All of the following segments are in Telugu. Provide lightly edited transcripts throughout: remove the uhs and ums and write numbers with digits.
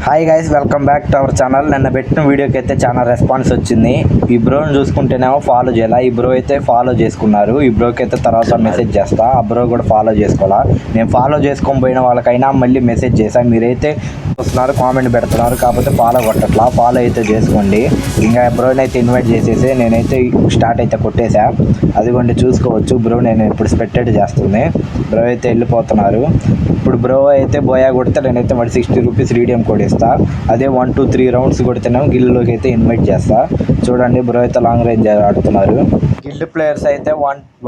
Hi guys, welcome back to our channel. నిన్న పెట్టిన వీడియోకి అయితే చాలా రెస్పాన్స్ వచ్చింది. ఈ బ్రోని చూసుకుంటేనేమో ఫాలో చేయాల. ఈ బ్రో అయితే ఫాలో చేసుకున్నారు. ఈ బ్రోకి అయితే తర్వాత మెసేజ్ చేస్తా. ఆ బ్రో కూడా ఫాలో చేసుకోవాలా. నేను ఫాలో చేసుకొని పోయిన వాళ్ళకైనా మళ్ళీ మెసేజ్ చేశాను. మీరైతే వస్తున్నారు, కామెంట్ పెడుతున్నారు, కాకపోతే ఫాలో కొట్టట్లా. ఫాలో అయితే చేసుకోండి. ఇంకా బ్రోని అయితే ఇన్వైట్ చేసేసి నేనైతే స్టార్ట్ అయితే కొట్టేశా. అదిగోండి చూసుకోవచ్చు. బ్రో నేను ఇప్పుడు స్పెక్టేట్ చేస్తుంది. బ్రో అయితే వెళ్ళిపోతున్నారు. ఇప్పుడు బ్రో అయితే బోయా కొడితే నేనైతే 160 రూపీస్ రీడియం కోడ్ ఇస్తా. అదే 1 2 3 రౌండ్స్ కొడితేనేమో గిల్లులోకి అయితే ఇన్వైట్ చేస్తా. చూడండి, బ్రో అయితే లాంగ్ రేంజ్ ఆడుతున్నారు. గిల్డ్ ప్లేయర్స్ అయితే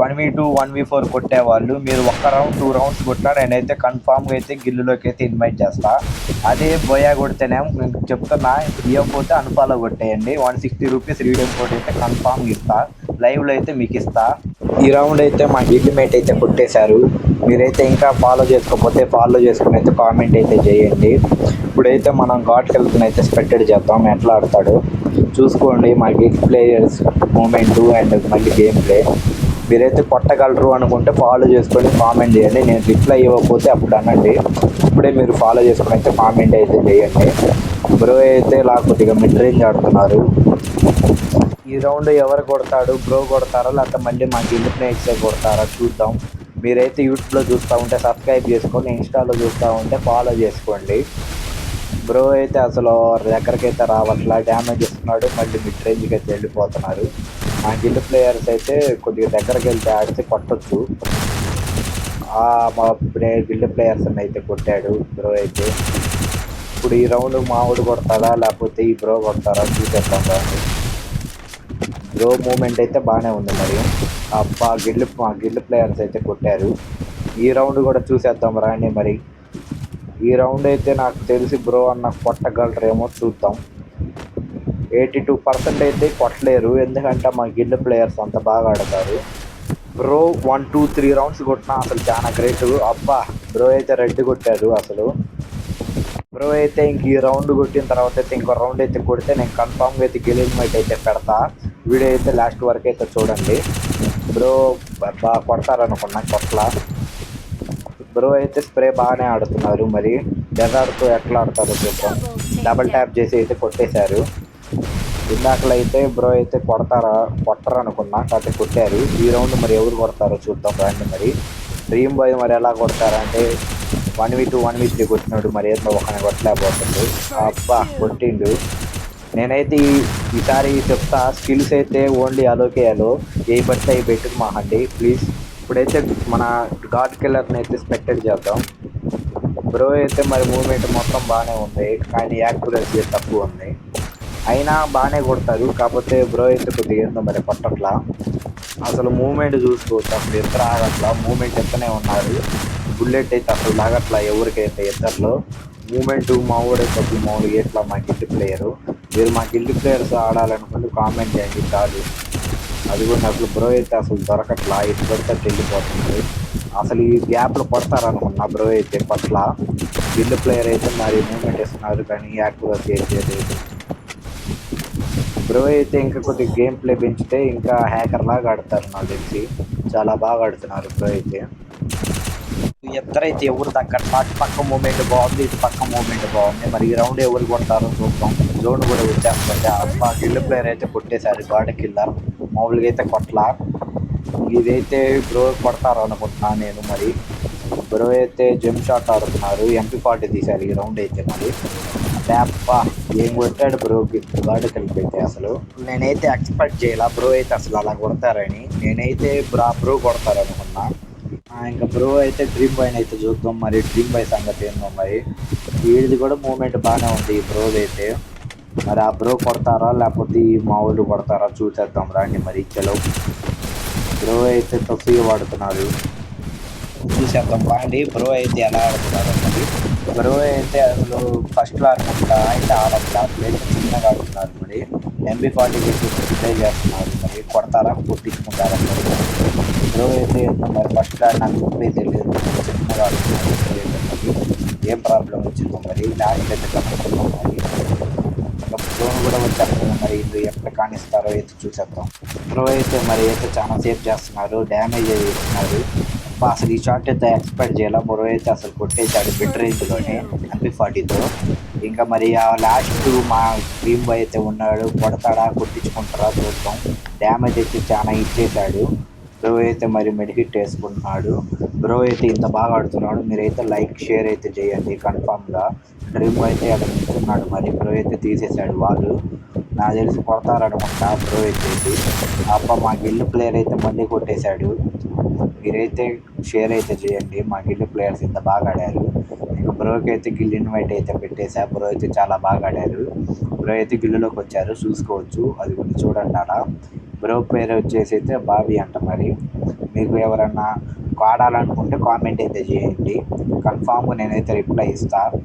1v2 1v4 కొట్టేవాళ్ళు. మీరు 1 రౌండ్ 2 రౌండ్స్ కొట్టినా నేనైతే కన్ఫామ్గా అయితే గిల్లులోకి అయితే ఇన్వైట్ చేస్తా. అదే బోయా కొడితేనేమో నేను చెప్తున్నా, ఇవ్వకపోతే అన్ఫాలో కొట్టేయండి. 160 రూపీస్ రీడియం కోడ్ అయితే కన్ఫామ్గా ఇస్తా. లైవ్లో అయితే మీకు ఇస్తా. ఈ రౌండ్ అయితే మా గిల్డ్ మేట్ అయితే కొట్టేశారు. మీరైతే ఇంకా ఫాలో చేసుకోకపోతే ఫాలో చేసుకుని అయితే కామెంట్ అయితే చేయండి. ఇప్పుడైతే మనం ఘాట్కి వెళ్తున్న అయితే స్పెక్టేట్ చేద్దాం ఎట్లా ఆడతాడు చూసుకోండి. మా గిల్డ్ ప్లేయర్స్ మూమెంట్ అండ్ మళ్ళీ గేమ్ ప్లే. మీరైతే కొట్టగలరు అనుకుంటే ఫాలో చేసుకొని కామెంట్ చేయండి. నేను రిప్లై ఇవ్వకపోతే అప్పుడు అనండి. ఇప్పుడే మీరు ఫాలో చేసుకుని అయితే కామెంట్ అయితే చేయండి. బ్రో అయితే కొద్దిగా మిడ్ రేంజ్ ఆడుతున్నారు. ఈ రౌండ్ ఎవరు కొడతాడు? బ్రో కొడతారా లేకపోతే మళ్ళీ మా గిల్డ్ ప్లేయర్సే కొడతారా చూద్దాం. మీరైతే యూట్యూబ్లో చూస్తూ ఉంటే సబ్స్క్రైబ్ చేసుకోండి, ఇన్స్టాలో చూస్తూ ఉంటే ఫాలో చేసుకోండి. బ్రో అయితే అసలు దగ్గరికి అయితే రావట్లా, డ్యామేజ్ ఇస్తున్నాడు. మళ్ళీ మిడ్ రేంజ్కి అయితే వెళ్ళిపోతున్నారు. మా గిల్డ్ ప్లేయర్స్ అయితే కొద్దిగా దగ్గరికి వెళ్తే ఆడితే కొట్టచ్చు. మా గిల్డ్ ప్లేయర్స్ అయితే కొట్టాడు బ్రో అయితే. ఇప్పుడు ఈ రౌండ్ మావుడు కొడతాడా లేకపోతే ఈ బ్రో కొడతారా చూసేద్దాం రండి. బ్రో మూమెంట్ అయితే బాగానే ఉంది. మరి మా గిల్డ్ ప్లేయర్స్ అయితే కొట్టారు. ఈ రౌండ్ కూడా చూసేద్దాం రాండి. మరి ఈ రౌండ్ అయితే నాకు తెలిసి బ్రో అన్న కొట్టగలరేమో చూద్దాం. 82% అయితే కొట్టలేరు, ఎందుకంటే మా గిల్డ్ ప్లేయర్స్ అంత బాగా ఆడతారు. బ్రో 1 2 3 రౌండ్స్ కొట్టినా అసలు చాలా గ్రేట్. బ్రో అయితే రెడ్ కొట్టారు అసలు. బ్రో అయితే ఇంక ఈ రౌండ్ కొట్టిన తర్వాత అయితే ఇంకో రౌండ్ అయితే కొడితే నేను కన్ఫామ్గా అయితే గిల్డ్ మేట్ అయితే పెడతా. వీడియో అయితే లాస్ట్ వరకు అయితే చూడండి. బ్రో బాగా కొడతారనుకున్నా, కొట్లా. బ్రో అయితే స్ప్రే బాగానే ఆడుతున్నారు. మరి డెజర్ట్తో ఎట్లా ఆడతారో చూద్దాం. డబల్ ట్యాప్ చేసి అయితే కొట్టేశారు. ఇందాకలో అయితే బ్రో అయితే కొట్టరు అనుకున్నా, కాకపోతే కొట్టారు. ఈ రౌండ్ మరి ఎవరు కొడతారో చూద్దాం రండి. మరి డ్రీమ్ బాయ్ మరి ఎలా కొడతారంటే 1v2 1v3 కొట్టినాడు. మరి ఏదో ఒకరిని కొట్టలేకపోతుంది. కొట్టిండు. నేనైతే ఈసారి చెప్తా, స్కిల్స్ అయితే ఓన్లీ అలోకే ఏ పడితే అవి పెట్టుకు మాకండి ప్లీజ్. ఇప్పుడైతే మన గాడ్ కిల్లర్ని అయితే స్పెక్టెడ్ చేద్దాం. బ్రో అయితే మరి మూమెంట్ మొత్తం బాగానే ఉంది, కానీ యాక్యురసీ తక్కువ ఉంది. అయినా బాగానే కొడతారు, కాకపోతే బ్రో అయితే కొద్దిగా ఏందో మరి కొట్టట్లా. అసలు మూమెంట్ చూసుకోవచ్చు, అసలు ఎత్తర ఆగట్లా. మూమెంట్ ఎత్తనే ఉన్నారు. బుల్లెట్ అయితే అసలు లాగట్లా ఎవరికైతే ఇద్దరిలో. మూమెంట్ మామూడే కొద్ది మామూలుగా ఎట్లా మా గిల్డ్ ప్లేయరు. మీరు మా గిల్డ్ ప్లేయర్స్ ఆడాలనుకుంటే కామెంట్ చేయండి చాలు. అది కూడా అసలు బ్రో అయితే అసలు దొరకట్లా, ఇటు పడితే వెళ్ళిపోతుంది. అసలు ఈ గ్యాప్లో కొడతారనుకున్నా, బ్రో అయితే పట్ల. గిల్డ్ ప్లేయర్ అయితే మరి మూమెంట్ ఇస్తున్నారు, కానీ యాక్యురసీ అయితే లేదు. బ్రో అయితే ఇంకా కొద్దిగా గేమ్ ప్లే పెంచితే ఇంకా హ్యాకర్ లాగా ఆడతారు నాకు తెలిసి. చాలా బాగా ఆడుతున్నారు బ్రో అయితే. ఎత్తరైతే ఎవరు దగ్గర అటు పక్క మూమెంట్ బాగుంది, ఇటు పక్క మూమెంట్ బాగుంది. మరి ఈ రౌండ్ ఎవరు కొడతారో చూద్దాం. జోన్ కూడా వచ్చేస్తుంది. మా గిల్డ్ ప్లేయర్ అయితే కొట్టేశారు గాడ్ కిల్లర్. మామూలుగా అయితే కొట్టలా. ఇదైతే బ్రో కొడతారు అనుకుంటున్నాను నేను. మరి బ్రో అయితే జంప్ షాట్ ఆడుతున్నారు. MP40 తీశారు ఈ రౌండ్ అయితే. మరి ఏం కొట్టాడు బ్రోకి గాడ్ కిల్లర్ అయితే. అసలు నేనైతే ఎక్స్పెక్ట్ చేయాల బ్రో అయితే అసలు అలా కొడతారని. నేనైతే బ్రో కొడతారు అనుకున్నా. ఇంకా బ్రో అయితే డ్రీమ్ బాయ్ని అయితే చూద్దాం. మరి డ్రీమ్ బాయ్ సంగతి ఏందో. మరి వీడిది కూడా మూమెంట్ బాగానే ఉంది ఈ బ్రోది అయితే. మరి ఆ బ్రో కొడతారా లేకపోతే ఈ మా ఊళ్ళు కొడతారా చూసేద్దాం రండి. మరి చలో, బ్రో అయితే తొఫ్ఫీగా వాడుతున్నారు, చూసేద్దాం బాండి. బ్రో అయితే ఎలా ఆడుతున్నారు. మరి బ్రో అయితే అసలు ఫస్ట్లో అనుకుంటా అయితే ఆడట్లా, అయితే చిన్నగా ఆడుతున్నారు. మరి MP40 ప్లే చేస్తున్నారు. మరి కొడతారా కొట్టించుకుంటారా? మరి బ్రో అయితే మరి ఫస్ట్ నాకు ఇప్పుడు తెలియదు, చిన్నగా ఆడుతున్నారు. ఏం ప్రాబ్లం వచ్చిందో మరి లాస్ట్ అయితే కనుక్కుందాం. మరి బ్రోన్ కూడా వచ్చేస్తున్నాం. మరి ఇది ఎక్కడ కానిస్తారో అయితే చూసేద్దాం. బ్రో అయితే మరి అయితే చాలా సేఫ్ చేస్తున్నారు, డ్యామేజ్ చేస్తున్నారు. అసలు ఈ షాట్ అయితే ఎక్స్పెక్ట్ చేయాలి. బ్రో అయితే అసలు కొట్టేసాడు మిడ్ రేంజ్లోనే MP40తో. ఇంకా మరి ఆ లాస్ట్ మా డ్రీమ్ బాయ్ అయితే ఉన్నాడు, కొడతాడా కొట్టించుకుంటారా చూద్దాం. డ్యామేజ్ అయితే చాలా ఇచ్చేసాడు. బ్రో అయితే మరి మెడికిట్ వేసుకుంటున్నాడు. బ్రో అయితే ఇంత బాగా ఆడుతున్నాడు. మీరైతే లైక్ షేర్ అయితే చేయండి కన్ఫామ్గా. డ్రీమ్ బాయ్ అయితే అక్కడ నిల్చున్నాడు. మరి బ్రో అయితే తీసేశాడు వాళ్ళు. నాకు తెలిసి కొడతారనుకుంటా బ్రో వచ్చేసి. అప్ప మా గిల్లు ప్లేయర్ అయితే మళ్ళీ కొట్టేశాడు. మీరైతే షేర్ అయితే చేయండి. మా గిల్లు ప్లేయర్స్ ఇంత బాగా ఆడారు. ఇంకా బ్రోకి అయితే గిల్ ఇన్వైట్ అయితే పెట్టేశా. బ్రో అయితే చాలా బాగా ఆడారు. బ్రో అయితే గిల్లులోకి వచ్చారు, చూసుకోవచ్చు. అది కొంచెం చూడండి అలా. బ్రో పేరు వచ్చేసి అయితే బాబీ అంట. మరి మీకు ఎవరన్నా ఆడాలనుకుంటే కామెంట్ అయితే చేయండి. కన్ఫామ్గా నేనైతే రిప్లై ఇస్తాను.